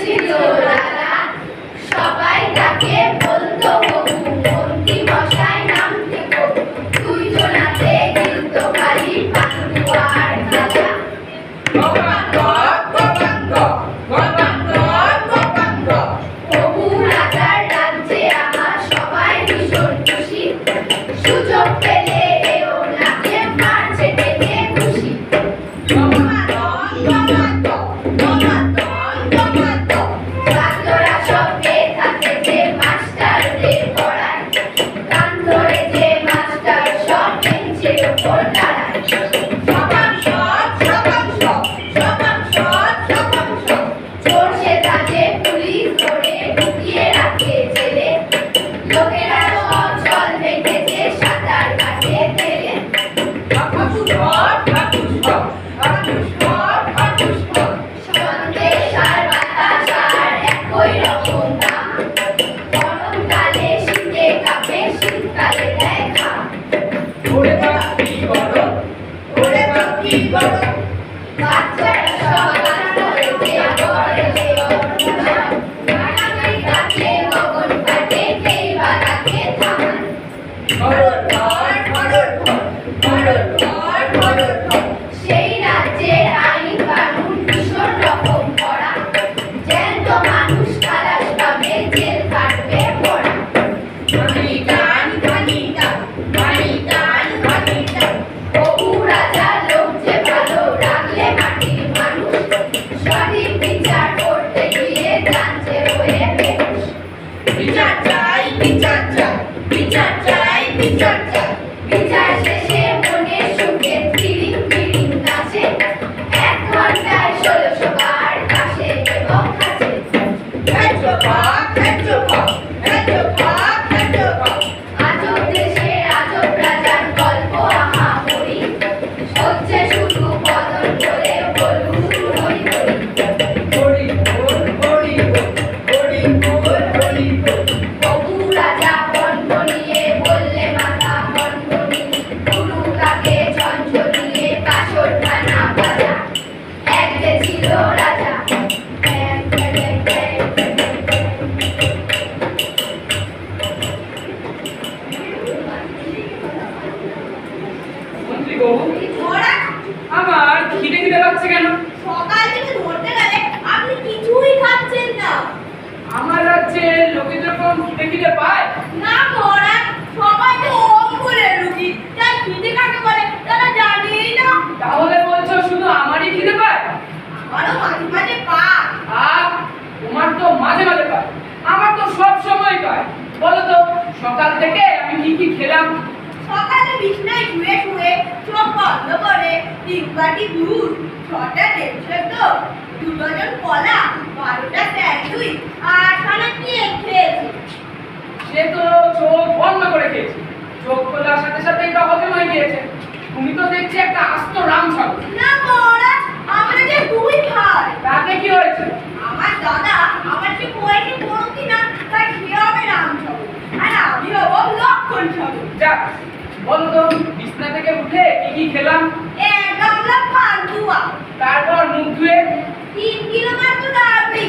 ছিল রাজা, সবাই তাকে বলতো কবু, মন্ত্রী মশাই নামতে কবু, দুইজনাতে গিলত খালি পান্ডু আর রাজা। কবু রাজার রাজ্যে আমার সবাই ভীষণ খুশি, সুযোগ পেলে এও নাকে মারছে টেনে খুশি। ছাত্ররা সব পেয়ে থাকে যে মাস্টারদের পড়ায়, কান ধরে যে মাস্টার সব বেঞ্চের ওপর দাঁড়ায়। চোর সেজে পুলিশ ধরে ঢুকিয়ে রাখে জেলে, লোকেরা সব জল দেখেছে সাঁতার কাটে তেলে। সন্দেশ আর বাতাস আর একই রকম দাম, গরমকালে শীতে কাঁপে, শীতকালে দেয় ঘাম। বাচ্চারা সব আনন্দে করে মারামারি কাছে গগন কাটে, কেই বা তাকে থামান। সেই রাজ্যের আইন কানুন ভীষণ রকম কড়া, জ্যান্ত মানুষ খালাস পাবে, জেল কাটবে পড়া। কবু রাজা লোক যে ভালো, রাখলে মাটির মানুষ, সঠিক বিচার করতে গিয়ে জানছে হয়ে বেহুশ। বিচার শেষে মনের সুখে ফিরিং ফিরিং নাচে, 1 ঘন্টায় 1600 বার কাশে এবং কাছে। আজব দেশে আজব রাজার গল্প আহামরি, হচ্ছে শুধু বদল করে বলুন হরি হরি। কবু রাজা বন্ধ নিয়ে বললে মাথা বন্ধনী, গুরু তাকে ঝঞ্ঝনিয়ে কাসর খানা বাজা। এক যে ছিল রাজা, আমার খিদে খিদে পাচ্ছে কেন? সকাল থেকে ধরতে গেলে আপনি কিছুই খাচ্ছেন না। আমার রাজ্যে লোকে যখন খিদে খিদে পায়, না মহারাজ, সবাই তো অঙ্কুরের রুগী, তাই খিদে কাকে বলে তারা জানেই না। তাহলে বলছো শুধু আমারই খিদে পায়? আমারও মাঝে মাঝে পায়। আর তোমার তো মাঝে মাঝে পায়, আমার তো সব সময় পায়। বলো তো সকাল থেকে আমি কি কি খেলাম? সকালে বিছনায় শুয়ে শুয়ে চোখ বন্ধ করে 3 বাটি দুধ, 6টা ডিম সেদ্ধ, 2 ডজন কলা, 12টা স্যান্ডউইচ, 8খানা কেক খেয়েছি। সে তো চোখ বন্ধ করে খেয়েছে, চোখ খোলার সাথে সাথেই তো হজম হয়ে গিয়েছে। তুমি তো দেখছি একটা আস্ত রাম ছাগল। না মহারাজ, আমরা যে 2 খাই। তাতে কি হয়েছে? আমার দাদা আমার যে বয়সে বড় কিনা তাই সে হবে রামছবি, আর আমি হবো লক্ষণ ছবি। যাক, বলো তো বিছনা থেকে উঠে কি কি খেলাম? 1 গামলা পান্তুয়া, তারপর মুখ ধুয়ে 3 কিলো মাত্র ডাবলি।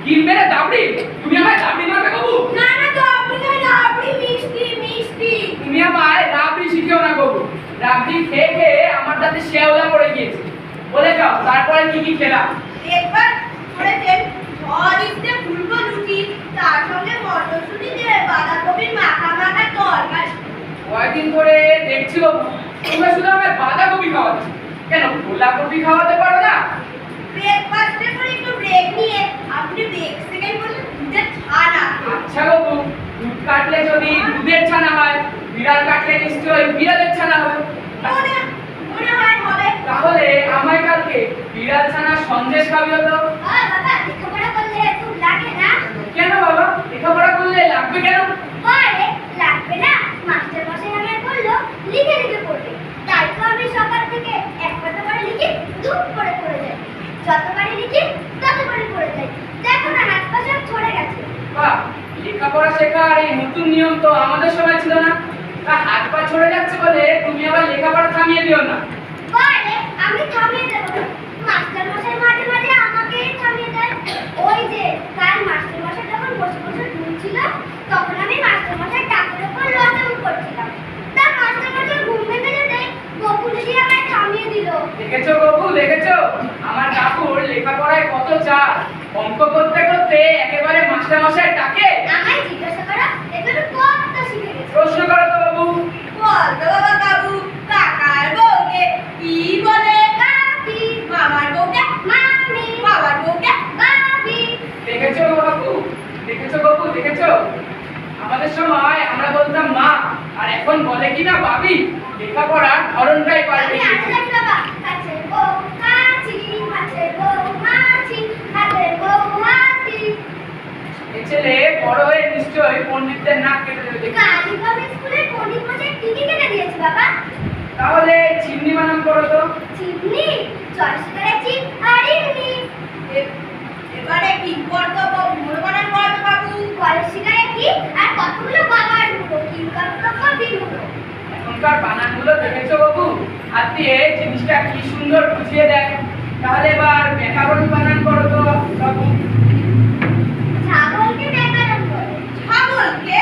কি মেরে দাবড়ি? তুমি আমায় দাবড়ি মারবে বাবু? না না, ডাবলি নয়, ডাবলি মিষ্টি মিষ্টি। তুমি আমায় রাবড়ি শিখিও না বাবু। রাবড়ি খেয়ে খেয়ে আমার দাঁতে শেওলা পড়ে গিয়েছে। বলে যাও তারপরে কি কি খেলাম? একবার করেছেন ঝড়িতে ফুলকো লুচি, তার সঙ্গে মটরশুঁটি দিয়ে বাঁধাকপির মাখা মাখা তরকারি। কয়েকদিন ধরে দেখছি বাবু তোমরা শুধু আমায় বাঁধাকপি খাওয়াচ্ছ, কেন ফুলকপি খাওয়াতে পারো না? ব্রেকফাস্টে করে একটু ব্রেক নিয়ে আপনি ব্রেক সেকেন্ড বলে দুধের ছানা। আচ্ছা বাবু, দুধ কাটলে যদি দুধের ছানা হয়, বিড়াল কাটলে নিশ্চয়ই বিড়ালের ছানা হবে। মনে মনে হয় হবে। তাহলে আমায় কালকে বিড়াল ছানার সন্দেশ খাবি হতো। ওই বাবা, লেখাপড়া করলে খুব লাগে না? কেন বাবা, লেখাপড়া করলে লাগবে কেন? আরে লাগবে না, মাস্টার মশাই আমায় বললো লিখে লিখে পড়বে, তাই তো আমি সকাল থেকে এক পাতা করে লিখে ধুপ করে পড়ে যাই। যতবারই লিখি ততবারই পড়ে যাই, দেখো না হাত পা সব ছড়ে গেছে। বাহ, লেখাপড়া শেখার এই নতুন নিয়ম তো আমাদের সময় ছিল না। তা হাত পা ছড়ে যাচ্ছে বলে তুমি আবার লেখাপড়া থামিয়ে দিও না। আরে আমি থামিয়ে দেব না, মাস্টার মশাই মাঝে মাঝে আমাকেই থামিয়ে দেয়। ওই যে চাপ, অঙ্ক করতে করতে একেবারে মাস্টার মশাই ডাকে। আমায় জিজ্ঞাসা করা এগুলো কত শিখে গেছে। প্রশ্ন করো তো বাবু। বলতো বাবা কাকু, কাকার বউকে কি বলে? কাকি, মামার বউকে মামি, বাবার বউকে বাবি। দেখেছো বাবু, দেখেছো বাবু, দেখেছো? আমাদের সময় আমরা বলতাম মা, আর এখন বলে কিনা বাবি। লেখাপড়ার ধরনটাই পাল্টে আমি গেছে। আজ বাবা কাছের বউ কাছি, কাছের বউ মাছি, কাছের বউ মাছি। এ ছেলে বড় হয়ে নিশ্চয়ই পণ্ডিতদের নাক কেটে দেবে দেখি। কালীবাবু স্কুলে পণ্ডিত মশাই টিকি কেটে দিয়েছে বাবা। তাহলে চিমনি বানান করো তো। চিমনি, চরসিকারে চিপ আর ইমনি। এবারে কি করতো মুড়ো বানান করতো কাকু? কলসিকারে কি আর কতগুলো বাবার মুড়ো, কি কর্তব্য বিমুড়ো। এখনকার বানানগুলো দেখেছো বাবু? হাত দিয়ে জিনিসটা কি সুন্দর বুঝিয়ে দেয়। তাহলে এবার ব্যাকরণ বানান করো তো বাবু। ছাগলকে ব্যাকরণ করে। ছাগলকে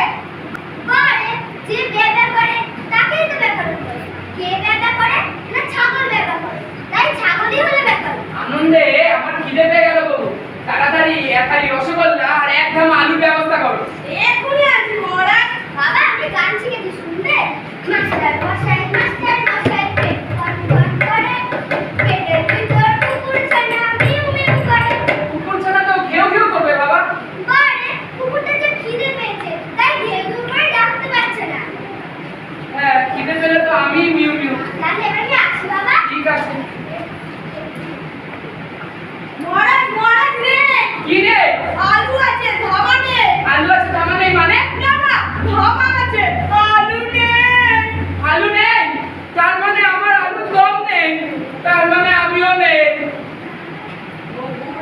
করে যে ব্যাকা করে তাকেই তো ব্যাকরণ করে। কে ব্যাকা করে না ছাগল ব্যাকা করে, তাই ছাগলই হলো ব্যাকরণ। আনন্দে আমার খিদে পেয়ে গেল বাবু। তাড়াতাড়ি এক হাঁড়ি রসগোল্লা আর এক ধাম আলুর ব্যবস্থা করো। এখনই আছি মহারাজ। বাবা আমি গান শিখেছি, শুনবে? মাস্টার মশাই পেট ফটফট করে, পেটের ভিতর কুকুর ছানা মিউ মিউ করে। কুকুর ছানা তো ঘেউ ঘেউ করবে বাবা। করে কুকুরটা যে খিদে পেয়েছে তাই ঘেউ ঘেউ করে ডাকতে পারছে না। হ্যাঁ, খিদে পেলে তো আমি মিউ মিউ। তাহলে এবার কি আসি বাবা? ঠিক আছে। মহারাজ মহারাজ রে, কি রে? আলু আছে ধামা নেই। আলু আছে ধামা নেই মানে? না না, ধামা আছে আলু নেই। আলু নেই? তার মানে আমার আলু কম নেই, তার মানে আমিও নেই।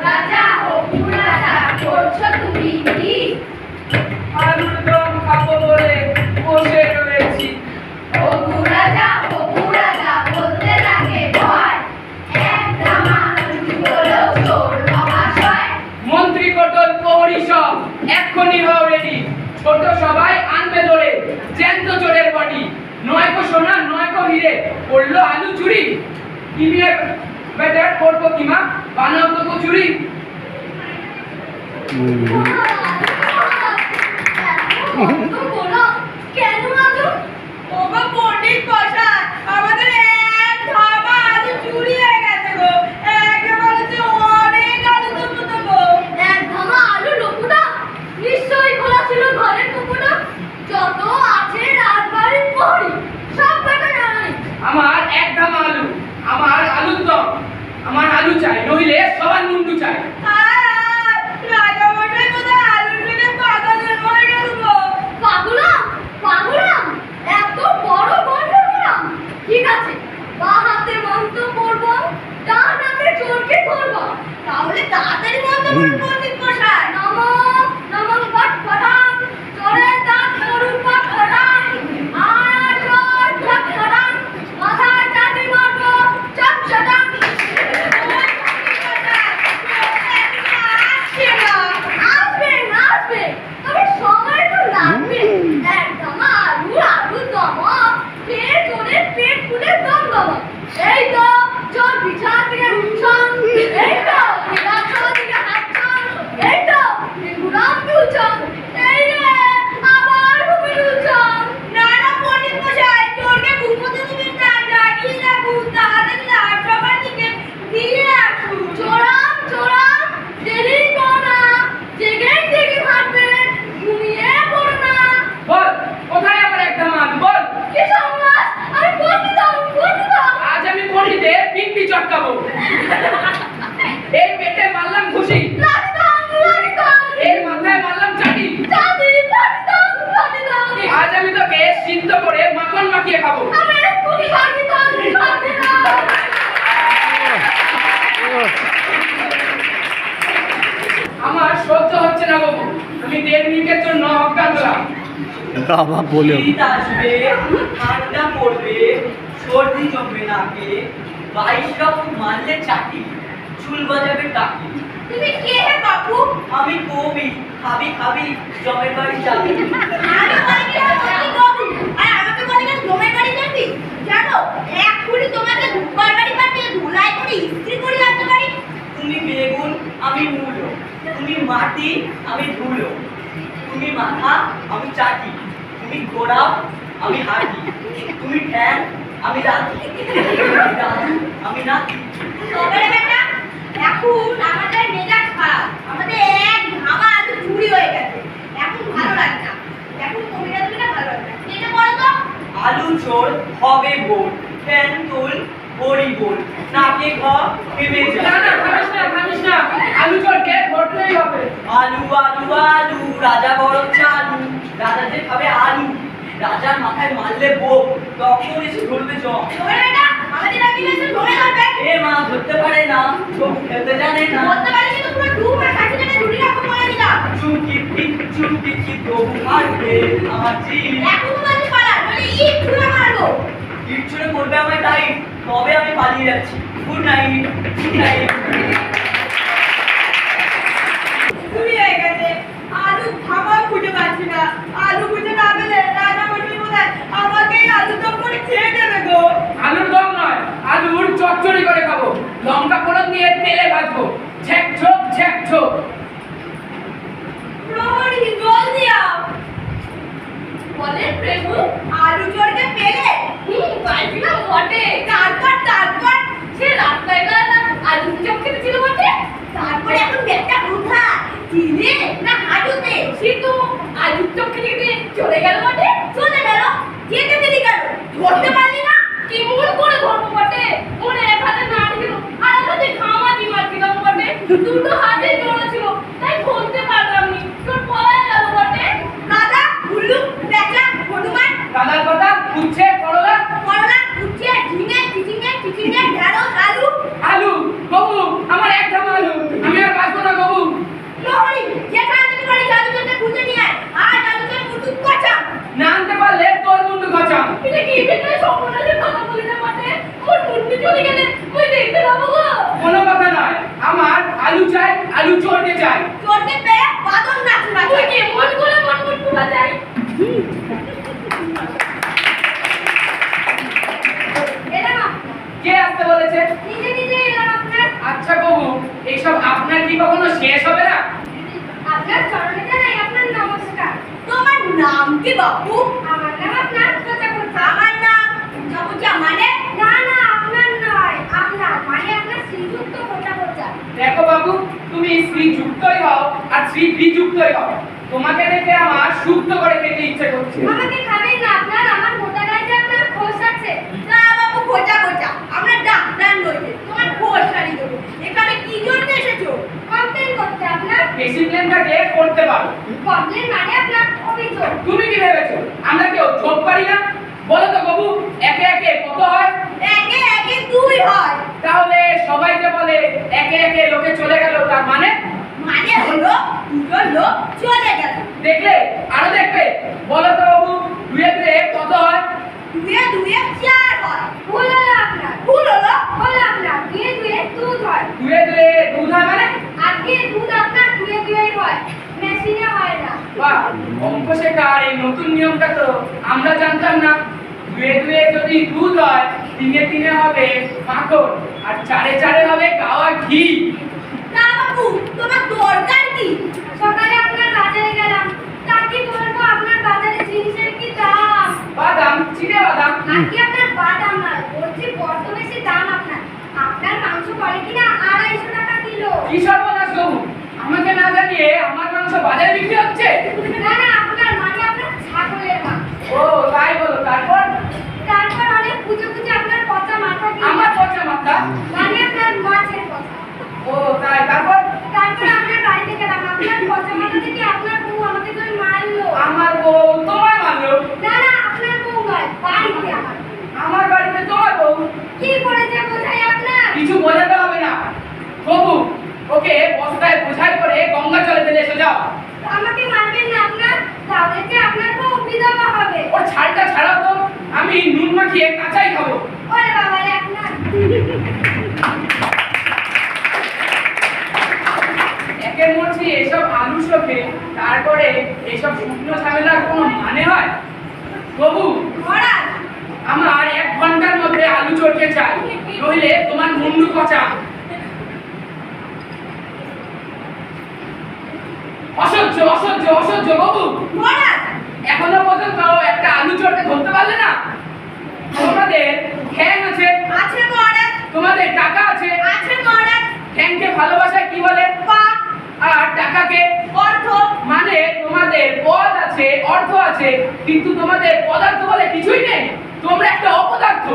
রাজা করছো তুমি কি? আলুর দম খাবো বলে বসে রয়েছি। ও রাজা বলতে লাগে ভয়, এক ধামা আলু বলেও চোর মহাশয়। মন্ত্রী কোটল প্রহরী সব এক্ষুনি হও রেডি। ছোট সবাই আনবে ধরে জ্যান্ত চোরের বডি। নয়কো সোনা নয়কো হিরে, পড়লো আলু চুরি। কি নিয়ে বেটার করবো কিমা, বানাও তো চুরি। কেন আলু? ওগো পণ্ডিত মশাই, আমাদের এক ধামা আলু চুরি হয়ে গেছে গো। একেবারে যে অনেক আলু তো গো। এক ধামা আলু লোকুটা নিশ্চয়ই খোলা ছিল ঘরের কুকুটা। যত আছে রাজবাড়ির প্রহরী সব কটা জানাই। আমার এক ধামা আলু, আমার আলুর দম, আমার আলু চাই, নইলে সবার মুন্ডু চাই। রাজা মশাই কোথায় আলু থেকে পাগল হয়ে গেল গো। পাগলাম পাগলাম, এত বড় গন্ধ পেলাম। ঠিক আছে, বা হাতে মন্ত্র পড়বো, ডান হাতে চোরকে ধরবো। তাহলে তাড়াতাড়ি মতো বলুন পণ্ডিত মশাই। নমো নমো ফটফটাং, চোরের দাঁত গরুর ফটফটাং। আর চোর ফটফটাং, মাথায় চাটি মারবো চটচটাং। আসবে আসবে, তবে সময় তো লাগবে। একদম আলু দম, খেয়ে চোরের পেট ফুলে দম দম। এই তো চোর বিছানা থেকে উঠছন, এই তো রাস্তা থেকে হাঁটছন, এই তো ঘুরাম তুলছন, এই রে আবার ঘুমে তুলছন। না না পণ্ডিত মশাই, চোরকে ঘুমোতে দিবেন না, জাগিয়ে রাখুন, তাড়াতাড়ি লাট সবার দিকে দিয়ে রাখুন। চোরাম চোরাম, দেরি করো না, জেগে জেগে থাকবে, ঘুমিয়ে পড়ো না। বল, কোথায় আমার এক ধামা আলু, বল। কি সন্ন্যাস, আমি বলতে দাও। আজ আমি পণ্ডিতে পিন্ডি চটকাবো। এই পেটে মারলাম ঘুষি, লাঠি দাও, এই মাথায় মারলাম চাটি। চাঁদি, লাঠি দাও। আজ আমি তোকে সিদ্ধ করে মাখন মাখিয়ে খাবো। আমি এক্ষুনি লাঠি দাও। আমার সহ্য হচ্ছে না বাবু, আমি 1.5 মিনিটের জন্য অজ্ঞান হলাম। বাবা বলে শীত আসবে, ঠান্ডা পড়বে, সর্দি জমবে নাকে, 22 রকম মারলে চাটি, চুল গজাবে টাকি। তুমি কে হে বাপু? আমি কবি, খাবি খাবি জমের বাড়ি যাবি। আমি বলি কি আমি বাবু, আর আমাকে বলি কি জমের বাড়ি যাবি? জানো এক্ষুনি তোমাকে ধুপার বাড়ি পাঠিয়ে ধুলাই করে ইস্ত্রি করে আনতে পারি। তুমি বেগুন আমি মূলো, তুমি মাটি, আমি ধুলো, তুমি মাথা, আমি চাটি, তুমি ঘোড়া, আমি হাঁটি, তুমি ঠ্যাং, আমি রাখি, দাদু, আমি নাতি। তবে রে বেটা, এখন আমাদের মেজাজ খারাপ, আমাদের এক ধামা আলু চুরি হয়ে গেছে। এখন ভালো লাগে না, এখন কবিতা দুটো ভালো লাগে না। এটা বলো তো, আলু চোর হবে ভোর, ফ্যান তুল বড়ি বল, নাকে ঘ ভেবে না যা। না খামিস না আলু চোরকে ধরতেই হবে। আলু আলু আলু রাজা বড় চালু, রাজা যে খাবে আলু, রাজার মাথায় মারলে বোক, তখন এসে ধরবে জম। তবে রে বেটা, আমাদের আগে এসে ধরে ধরবে। এ মা ধরতে পারে না, তবু খেলতে জানে না। বলতে পারিস তো পুরো ডুব আর কাছে থেকে ঝুড়ি রাখো বলে দিলাম। চুমকি চুমকি তবু মারবে আমার জিভ। এখন তোমাদের পালা, নইলে ইট ছুঁড়ে মারবো। ইট ছুঁড়ে করবে আমার টাইট, তবে আমি পালিয়ে যাচ্ছি। Good night, good night. চুরি হয়ে গেছে, আলু খাবার খুঁজে পাচ্ছি না। আলু খুঁজে না পেলে রাজা মশাই বোধহয় আমাকেই আলু দম করে খেয়ে নেবে গো। আলুর দম নয়, আলুর চচ্চড়ি করে খাবো, লঙ্কা ফোড়ন দিয়ে তেলে ভাজবো, ঝেক ঝোক। প্রহরী জল দিয়াও। বলে প্রভু, আলু চোরকে পেলে? পাইছিলাম বটে। তারপর সে রাস্তায় বেলা আলু চপ খেতেছিল বটে। তারপরে এখন ব্যাগটা কোথায়? চিনে না হাঁটুতে? সে তো আলু চপ খেতে চলে গেল বটে। চলে গেল? যেতে দিলি কেন? ধরতে পারলি না? কি মন করে ধরবো বটে? মনে এক হাতে নাড়ি ছিল, আর এক হাতে ঘামাচি মারছিলাম বটে। দুটো হাতে জোড়া ছিল, তাই ধরতে পারলাম নি। তোর পড়ায় গেল বটে। দাদা, উল্লু, বেচা, হনুমান, কাদার কথা, উচ্ছে, করলা, করলা, উচ্ছে, ঝিঙে, চিচিঙে, ঢেঁড়স, আলু। আলু। বাবু, আমার এক ধামা আলু, আমি আর বাঁচবো না বাবু। প্রহরী, যেখান থেকে পারি জাদুকরকে খুঁজে নিয়ে আয়। আর জাদুকর মুটু কচা। না আনতে পারলে তোর মুন্ডু গচাম। এটা কি ভিতরে স্বপ্নের কথা বলি না বটে? ওর মুন্ডু চলে গেলে ওই দেখতে পাবো গো। কোনো কথা নয়, আমার আলু চাই, আলু চোরকে চাই। চোরকে পেয়ে বাদন নাচু না। তুই কি মন করে মন পুরা যায়? এলাম আপনার। কে আসতে বলেছে? নিজে এলাম আপনার। আচ্ছা বাবু, এইসব আপনার কি কখনো শেষ হবে না? আপনার চরণে জানাই আপনার নমস্কার। তোমার নাম কি বাপু? আমার নাম আপনার খোঁচা খোঁচা। আমার নাম জবুজা মানে? না না আপনার নয়, আপনার মানে আপনার শ্রীযুক্ত খোঁচা খোঁচা। দেখো বাবু, তুমি শ্রীযুক্তই হও আর শ্রী বিযুক্তই হও, তোমাকে দেখে আমার সুক্ত করে খেতে ইচ্ছে করছে। আমাকে খাবেন না আপনার, আমার মোটা গায়ে যে আপনার খোঁজ আছে। না বাবু, খোঁচা আমরা ডাক্তার নইতে তোমার খোঁজ সারি দেবো। এখানে কি জন্য এসেছো? কমপ্লেন করতে আপনার। ডিসিপ্লিন থাকলে করতে পারো। কমপ্লেন মানে আপনার অভিযোগ। তুমি কি ভেবেছো আমরা কেউ চোখ পারি না? বলো তো বাবু, একে একে কত হয়? একে একে 2 হয়। তাহলে সবাই যে বলে একে একে লোকে চলে গেল, তার মানে? মানে হলো দুটো লোক চলে গেল। দেখলে আরো দেখবে। বলো তো বাবু, দুয়ে দুয়ে কত হয়? 2 4 হয়। ভুল হলো আপনার। ভুল হলো? হলো আপনার। দুয়ে দুয়ে দুধ হয়। দুয়ে দুয়ে দুধ হয় মানে? আজকে দুধ আপনার দুয়ে দুয়েই হয়, মেশিনে হয় না। বাহ, অঙ্ক শেখার এই নতুন নিয়মটা তো আমরা জানতাম না। দুয়ে দুয়ে যদি দুধ হয়, তিনে তিনে হবে মাখন, আর চারে চারে হবে গাওয়া ঘি। না বাবু, তোমার দরকার কি? সকালে আপনার বাজারে গেলাম, তা কি বলবো আপনার বাজারে জিনিসের কি দাম। বাদাম, চিনে বাদাম। আর কি আপনার বাদাম নয়, বলছি বড্ড বেশি দাম আপনার। আপনার মাংস পড়ে কিনা 250 টাকা কিলো। কি সর্বনাশ বাবু, আমাকে না জানিয়ে আমার মাংস বাজারে বিক্রি হচ্ছে? না না আপনার মানে আপনার ছাগলের মাংস। ও তাই বলো, তারপর? তারপর অনেক খুঁজে খুঁজে আপনার পচা মাথা কিনলাম। আমার পচা মাথা? মানে আপনার মাছের কথা। ও তাই, তারপর? তারপর আপনার বাড়িতে গেলাম, আপনার পচা মাথা থেকে আপনার বউ আমাকে ধরে মারলো। আমার বউ তোমার মানলো? না না আপনার বউ নয়, বাড়িতে আমার। আমার বাড়িতে তোমার বউ? কি করেছে বোঝাই আপনার? কিছু বোঝাতে হবে না বাবু, ওকে বস্তায় বোঝাই করে গঙ্গা জলে ফেলে এসে যাও। আমাকে মারবেন না আপনার, তাহলে যে আপনার বউ বিধবা হবে। ওর ছালটা ছাড়াও তো, আমি নুন মাখিয়ে কাঁচাই খাবো। ওরে বাবা রে আপনার। একে মরছি এসব আলু শোকে, তারপরে এইসব শুকনো ঝামেলার কোনো মানে হয়? বাবু, মহারাজ, আমার 1 ঘন্টার মধ্যে আলু চড়কে চাই, নইলে তোমার মুন্ডু পচা। অসহ্য অসহ্য অসহ্য বাবু, মহারাজ এখনো পর্যন্ত একটা আলু চোরকে ধরতে পারলে না? তোমাদের ঠ্যাং আছে, আছে মহারাজ, তোমাদের টাকা আছে, আছে মহারাজ, ঠ্যাংকে ভালোবাসায় কি বলে? পা, আর টাকাকে অর্থ, মানে তোমাদের পদ আছে, অর্থ আছে, কিন্তু তোমাদের পদার্থ বলে কিছুই নেই। তোমরা একটা অপদার্থ।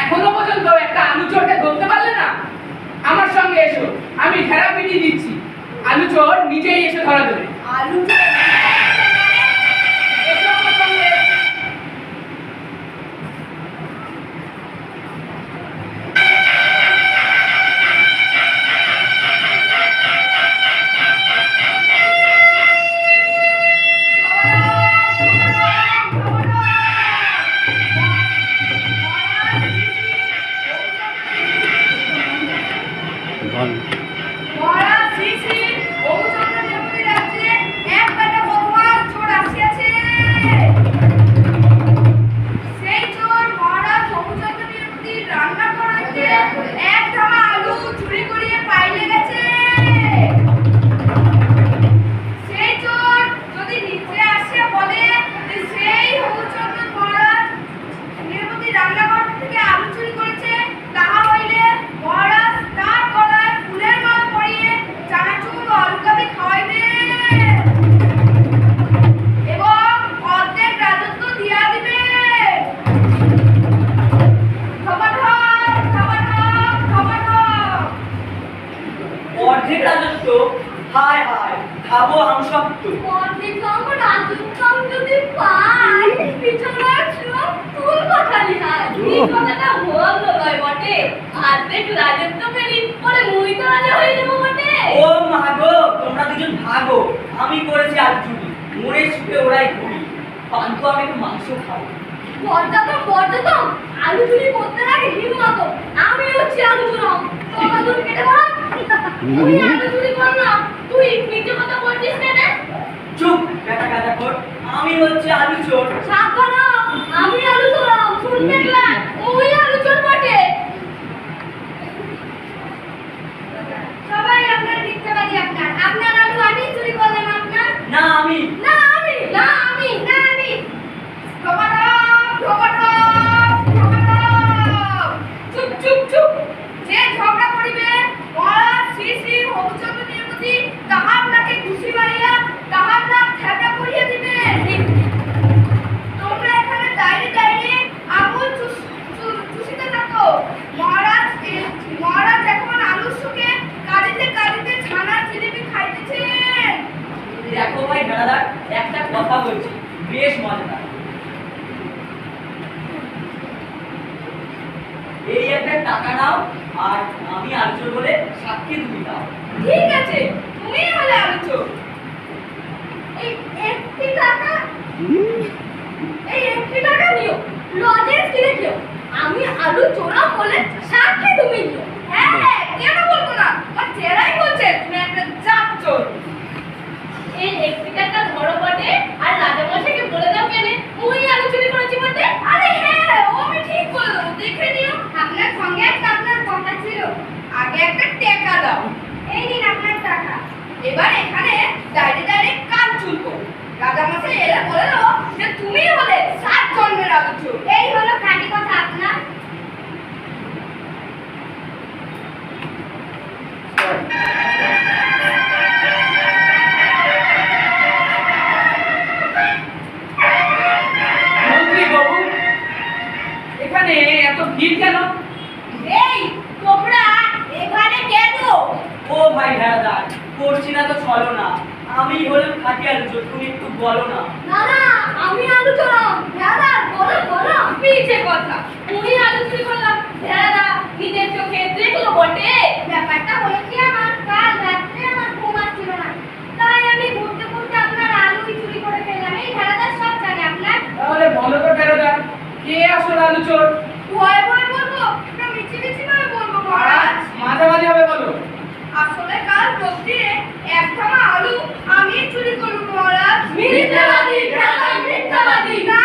এখনো পর্যন্ত একটা আলু চোরকে ধরতে পারলে না? আমার সঙ্গে এসো, আমি ঢেরা পিটিয়ে দিচ্ছি। আলু চোর নিজেই এসে ধরা দেবে। আলু এসো আমার সঙ্গে। মহারাজ শ্রী শ্রী বহুচন্দ্র দেবতী রাজ্যে এক বেটা বদমাস চোর আসিয়াছে। সেই চোর মহারাজ বহুচন্দ্র দেবতীর রান্না করাইতে এক ধামা আলু চুরি করিয়ে পাইলে গেছে। সেই চোর যদি নিচে আসিয়া বলে যে সেই বহুচন্দ্র মহারাজ দেবতী রান্নাঘর থেকে আলু চুরি করেছে, তাহা হইলে মহারাজ তার গলায় ফুলের মালা পরিয়ে চানাচুর ও আলু কাবলি খাওয়াইবে এবং অর্ধেক রাজত্ব দিয়া দিবে। অর্ধেক রাজত্ব? হায় হায়, খাবো আমসত্ব। অর্ধেক রাজত্ব যদি পাই, পিছনের চোখ তুলবো খালি হাত। এই কথাটা বললো নয় বটে, অর্ধেক রাজত্ব পেলি পরে মুই তো রাজা হয়ে যাবো বটে। ও মা গো, তোমরা দুজন ভাগো। আমি করেছি আলু চুরি, মরে শুয়ে ওরাই ঘুরি। পান্তু আমি একটু মাংস খাবো। পর্যটন আলু চুরি করতে লাগে হিম্মত। আমি হচ্ছি আলু চুরম, তোমরা দুটো কেটে বল। তুই আলু চুরি কর না, তুই নিজে কথা বলছিস কেন? চুপ বেটা গাদা কর, আমি হচ্ছে আলু চোর। সাবধান, আমি আলু চুরম, শুনতে গেলাম ওই আলু চোর বটে। সবাই আপনার মিথ্যাবাদী। আপনার আলু আমি চুরি করলাম। আপনার না আমি। না আমি, না আমি, না আমি। চুপ চুপ চুপ। যে ঝগড়া করিবে মহারাজ শ্রী শ্রী হরিচন্দ্র দেবতী তাহার নাকে ঘুষি মারিয়া তাহার নাক ঠেকা করিয়া দিবে। তোমরা এখানে দাঁড়িয়ে দাঁড়িয়ে আঙুল চুষিতে থাকো। মহারাজ এখন আলুর সুখে কাঁদিতে কাঁদিতে ছানার জিলিপি খাইতেছেন। দেখো ভাই দাদাদার, একটা কথা বলছি, বেশ মজাদার। এই একটা টাকা নাও, আর আমি আলু চোর বলে সাক্ষী তুমি দাও। ঠিক আছে, তুমি হলে আলু চোর। এই একটি টাকা, এই একটি টাকা নিও, লজেন্স কিনে খেও। আমি আলু চোরা বলে সাক্ষী তুমি নিও। হ্যাঁ, কেন বলবো না? আর চেরাই বলছে তুমি একটা জাত চোর। এই একটি টাকা ধরো বটে, আর রাজামশাইকে বলে দাও কেন ওই আলু চুরি করেছি বটে। আরে হ্যাঁ, ও আমি ঠিক বলে দেবো, দেখে নিও। আপনার সঙ্গে একটা আপনার কথা ছিল, আগে একটা টাকা দাও। এই নিন আপনার টাকা। এবার এখানে দাঁড়িয়ে দাঁড়িয়ে কান চুলবো। রাজামশাই এলে বলে দেবো যে তুমি হলে 7 জন্মের আলু চোর। এই হলো খাঁটি কথা আপনার। মন্ত্রী বাবু, এখানে এত ভিড় কেন? এই তোমরা এখানে কেন? ও ভাই দাদাদার, করছি না তো চলো না। আমি হলাম খাঁটি আলু চোর, তুমি একটু বলো না। না না, আমি আলু চোরাম। দাদা বলো বলো, মিছে কথা। উনি আলু চুরি করলাম, দাদা নিজের চোখে দেখলো বটে। ব্যাপারটা হলো কি, আমার কাল রাত্রে আমার ঘুম আসছিল না, তাই আমি ঘুরতে ঘুরতে আপনার আলু চুরি করে ফেললাম। এই দাদাদার সব জানে আপনার। তাহলে বলো তো টেরাদা, কে আসলে আলু চোর? ভয় ভয় বলবো না মিছি মিছি ভাবে বলবো মহারাজ? মাঝামাঝি হবে বলো। আসলে কাল রাত্রে এক ধামা আলু আমি চুরি করব মহারাজ। মিথ্যাবাদী, মিথ্যাবাদী। না,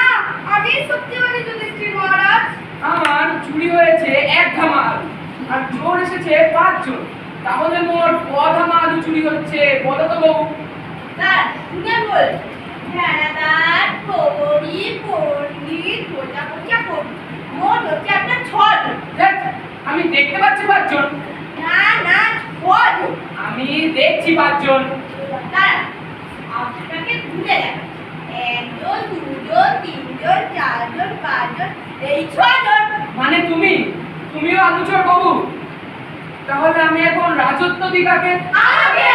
আমি সত্যিবাদী যুধিষ্ঠির মহারাজ। আমার চুরি হয়েছে 1 ধামা আলু, আর চোর এসেছে 5 জন। তাহলে মোট ক ধামা আলু চুরি হচ্ছে বলো তো বাবু? তার শুনে বল ভেড়াদার কবরী পণ্ডিত প্রজাপতি মোট হচ্ছে আপনার 6 জন। ধ্যাৎ, আমি দেখতে পাচ্ছি 5 জন। না না 6 জন। আমি দেখছি 5 জন। তারা আপনাকে ঘুরে দেখ 1 জন 2 জন 3 জন 4 জন 5 জন এই 6 জন। মানে তুমিও আলুচোর বাবু? তাহলে আমি এখন রাজত্ব দিকাকে। আমাকে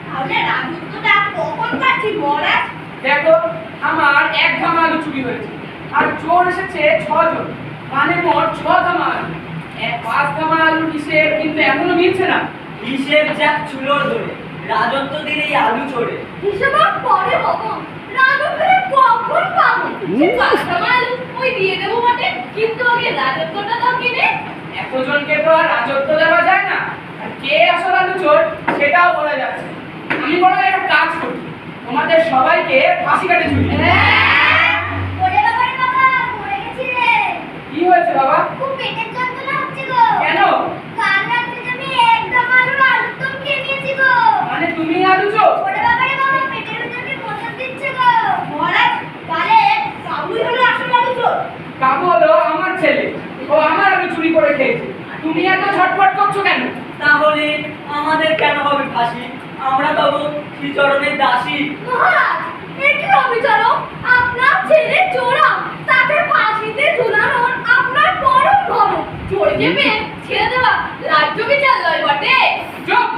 তাহলে রাজত্বটা কখন পাচ্ছি মহারাজ? দেখো, আমার 1 ধামা আলু চুরি হয়েছে আর চোর এসেছে 6 জন, মানে মোট 6 ধামা আলু। 5 ধামা আলুর হিসেব কিন্তু এখনো মিলছে না। হিসেব যাক চুলোর ধরে, রাজত্ব দিলেই আলু চড়ে। হিসেব পরে বাবা রাজত্বটা কখন পাবো? সে পাঁচটা মাল ওই দিয়ে দেবো বটে, কিন্তু আগে রাজত্বটা দাও কিনে। এতজনকে তো আর রাজত্ব দেওয়া যায় না, আর কে আসল আলু চোর সেটাও বলা যাচ্ছে না। আমি বরং একটা কাজ করি, তোমাদের সবাইকে ফাঁসি কাটে ঝুলি। ওরে বাবা রে বাবা, পড়ে গেছি রে। কি হয়েছে বাবা? খুব পেটের যন্ত্রণা হচ্ছে গো। কেন? কাল রাত্রে আমি একদম আলুর দম খেয়ে নিয়েছি গো। মানে তুমি আলু চোর? ওরে বাবা রে বাবা, পেটের ভিতরে কি মোচড় দিচ্ছে গো। মহারাজ তাহলে কাবুই হলো আসল আলু চোর। কাবু হলো আমার ছেলে, ও আমার আলু চুরি করে খেয়েছে। তুমি এত ছটফট করছো কেন? তাহলে আমাদের কেন হবে ফাঁসি? আমরা তবু শ্রীচরণের দাসী। মহারাজ, এ কি অবিচারক? আপনার ছেলে চোরা, তাকে ফাঁসিতে ঝুলানোর আপনার পরম ধর্ম। চোরকে পেয়ে ছেড়ে দেওয়া রাজ্য বিচার লয় বটে। চুপ!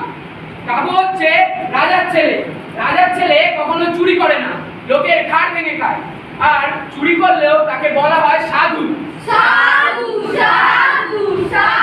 কাবু হচ্ছে রাজার ছেলে। রাজার ছেলে কখনো চুরি করে না, লোকের ঘাড় ভেঙে খায়। আর চুরি করলেও তাকে বলা হয় সাধু। সাধু সাধু সাধু